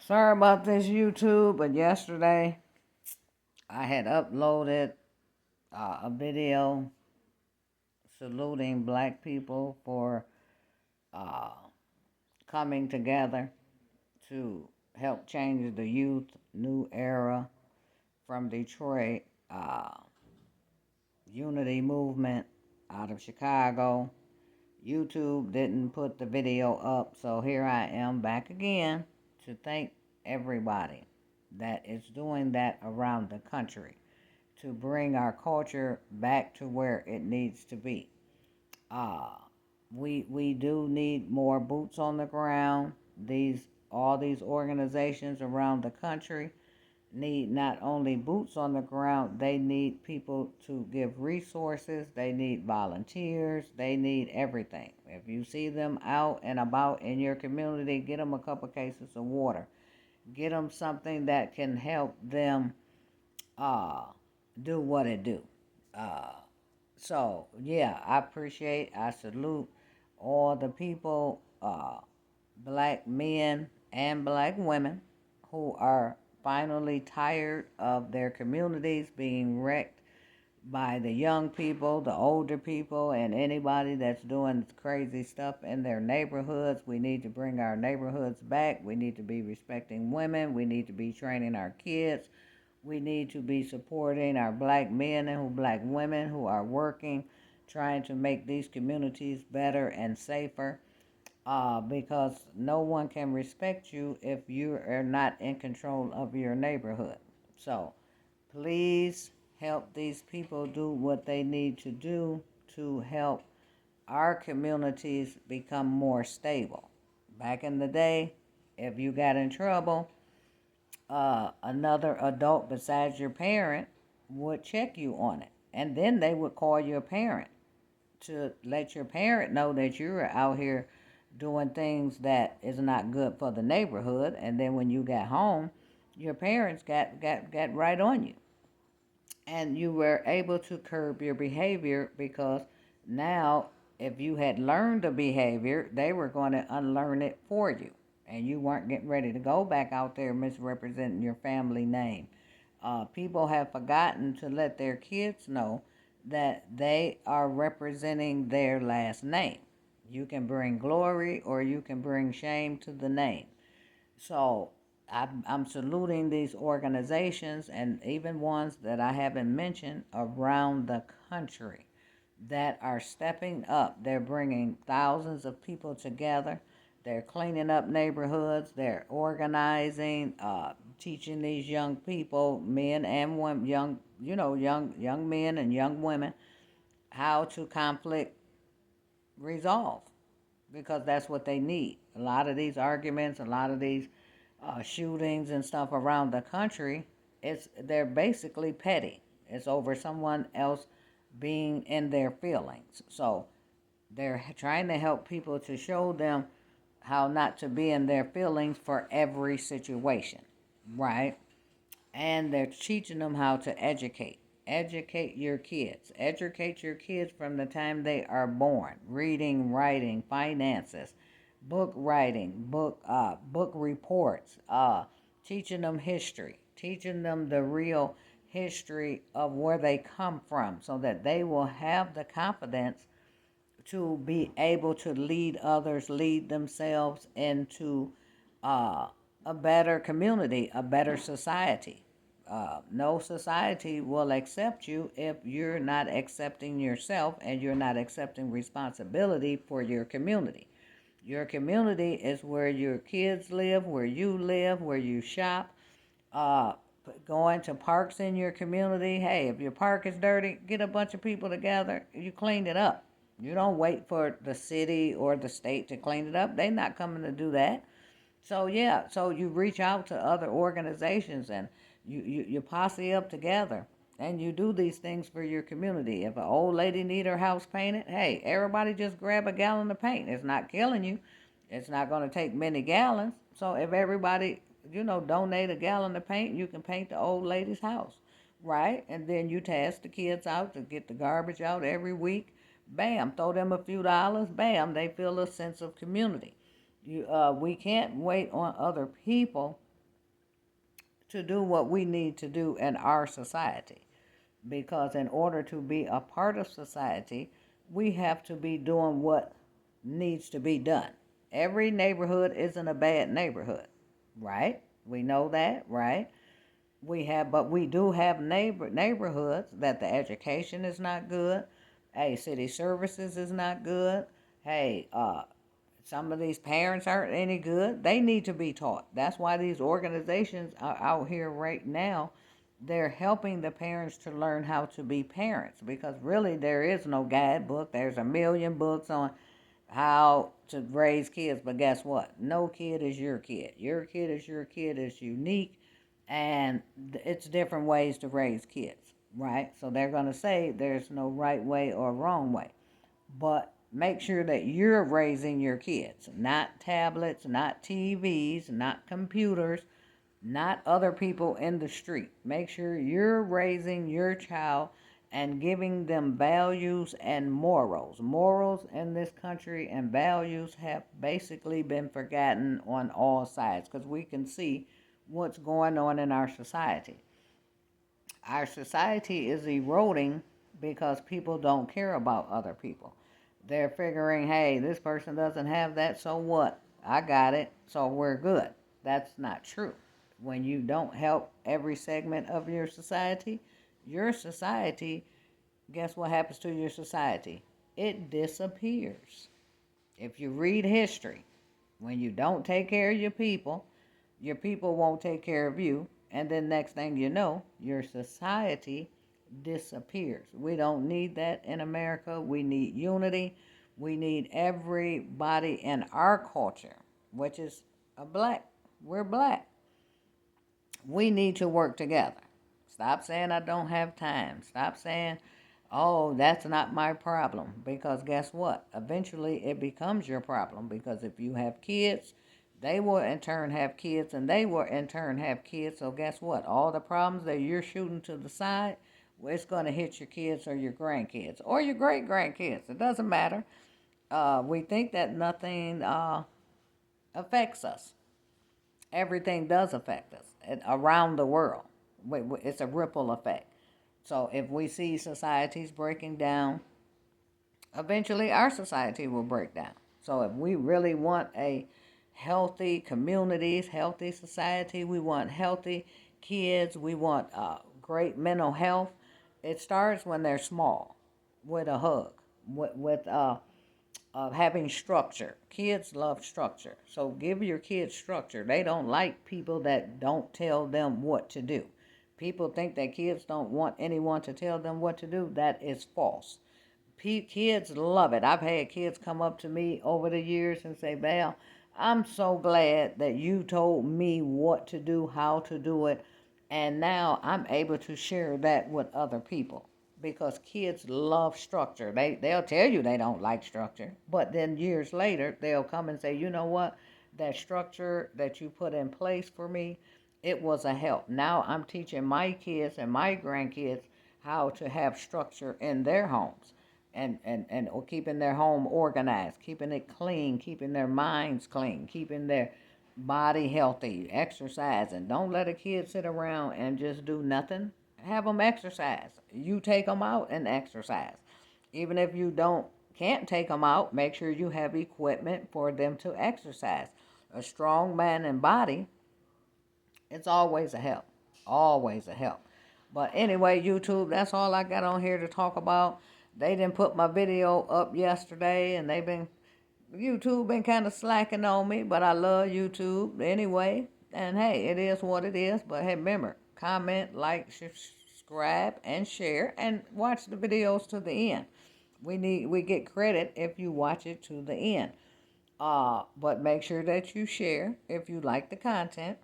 Sorry about this, YouTube, but yesterday I had uploaded a video saluting black people for uh, coming together to help change the youth new era from Detroit unity movement out of Chicago. YouTube didn't put the video up, so here I am back again to thank everybody that is doing that around the country to bring our culture back to where it needs to be. Uh, we do need more boots on the ground. All these organizations around the country need not only boots on the ground, they need people to give resources, they need volunteers, they need everything. If you see them out and about in your community, get them a couple cases of water. Get them something that can help them uh, do what it do. Uh, yeah, I salute all the people, black men and black women, who are finally tired of their communities being wrecked by the young people, the older people, and anybody that's doing crazy stuff in their neighborhoods. We need to bring our neighborhoods back. We need to be respecting women. We need to be training our kids. We need to be supporting our black men and black women who are working, trying to make these communities better and safer. Because no one can respect you if you are not in control of your neighborhood. So please help these people do what they need to do to help our communities become more stable. Back in the day, if you got in trouble, another adult besides your parent would check you on it. And then they would call your parent to let your parent know that you're out here doing things that is not good for the neighborhood. And then when you got home, your parents got right on you. And you were able to curb your behavior because now, if you had learned the behavior, they were going to unlearn it for you. And you weren't getting ready to go back out there misrepresenting your family name. People have forgotten to let their kids know that they are representing their last name. You can bring glory or you can bring shame to the name. So I'm saluting these organizations and even ones that I haven't mentioned around the country that are stepping up. They're bringing thousands of people together. They're cleaning up neighborhoods. They're organizing, teaching these young people, men and women, young men and young women, how to conflict resolve, because that's what they need. A lot of these arguments, a lot of these shootings and stuff around the country, they're basically petty. It's over someone else being in their feelings. So they're trying to help people to show them how not to be in their feelings for every situation, right? And they're teaching them how to educate. Educate your kids. Educate your kids from the time they are born. Reading, writing, finances, book writing, book reports, teaching them history, teaching them the real history of where they come from, so that they will have the confidence to be able to lead others, lead themselves into uh, a better community, a better society. No society will accept you if you're not accepting yourself and you're not accepting responsibility for your community. Your community is where your kids live, where you live, where you shop. Uh, Going to parks in your community. Hey, if your park is dirty, get a bunch of people together. You clean it up. You don't wait for the city or the state to clean it up. They're not coming to do that. So yeah, so you reach out to other organizations and you posse up together and you do these things for your community. If an old lady need her house painted, hey, everybody just grab a gallon of paint. It's not killing you. It's not going to take many gallons. So if everybody, donate a gallon of paint, you can paint the old lady's house, right? And then you task the kids out to get the garbage out every week. Bam, throw them a few dollars. Bam, they feel a sense of community. We can't wait on other people to do what we need to do in our society. Because in order to be a part of society, we have to be doing what needs to be done. Every neighborhood isn't a bad neighborhood, right? We know that, right? But we do have neighborhoods that the education is not good. Hey, city services is not good. Hey, some of these parents aren't any good. They need to be taught. That's why these organizations are out here right now. They're helping the parents to learn how to be parents, because really there is no guidebook. There's a million books on how to raise kids, but guess what? No kid is your kid. Your kid is your kid. It's unique, and it's different ways to raise kids, right? So they're going to say there's no right way or wrong way. But make sure that you're raising your kids, not tablets, not TVs, not computers, not other people in the street. Make sure you're raising your child and giving them values and morals. Morals in this country and values have basically been forgotten on all sides, because we can see what's going on in our society. Our society is eroding because people don't care about other people. They're figuring, hey, this person doesn't have that, so what? I got it, so we're good. That's not true. When you don't help every segment of your society, guess what happens to your society? It disappears. If you read history, when you don't take care of your people won't take care of you, and then next thing you know, your society disappears. We don't need that in America. We need unity. We need everybody in our culture, which is we're black. We need to work together. Stop saying I don't have time. Stop saying, oh, that's not my problem. Because guess what? Eventually it becomes your problem. Because if you have kids, they will in turn have kids, and they will in turn have kids. So guess what? All the problems that you're shooting to the side, well, it's going to hit your kids or your grandkids or your great grandkids. It doesn't matter. We think that nothing affects us. Everything does affect us around the world. It's a ripple effect. So if we see societies breaking down, eventually our society will break down. So if we really want a healthy communities, healthy society, we want healthy kids, we want great mental health, it starts when they're small, with a hug, with having structure. Kids love structure. So give your kids structure. They don't like people that don't tell them what to do. People think that kids don't want anyone to tell them what to do. That is false. Kids love it. I've had kids come up to me over the years and say, Val, I'm so glad that you told me what to do, how to do it, and now I'm able to share that with other people. Because kids love structure. They'll tell you they don't like structure, but then years later they'll come and say, you know what? That structure that you put in place for me, it was a help. Now I'm teaching my kids and my grandkids how to have structure in their homes, and or keeping their home organized, keeping it clean, keeping their minds clean, keeping their body healthy, exercising. Don't let a kid sit around and just do nothing. Have them exercise. You take them out and exercise. Even if you can't take them out, make sure you have equipment for them to exercise. A strong man and body, it's always a help. Always a help. But anyway, YouTube, that's all I got on here to talk about. They didn't put my video up yesterday, and YouTube been kind of slacking on me, but I love YouTube anyway. And hey, it is what it is. But hey, remember, comment, like, subscribe, and share, and watch the videos to the end. We get credit if you watch it to the end. But make sure that you share if you like the content.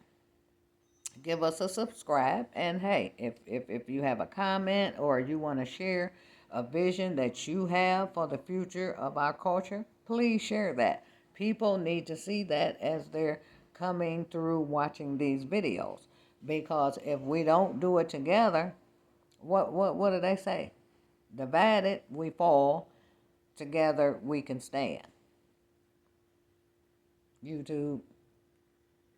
Give us a subscribe, and hey, if you have a comment or you want to share a vision that you have for the future of our culture, please share that. People need to see that as they're coming through watching these videos, because if we don't do it together, what do they say? Divided we fall, together we can stand. YouTube.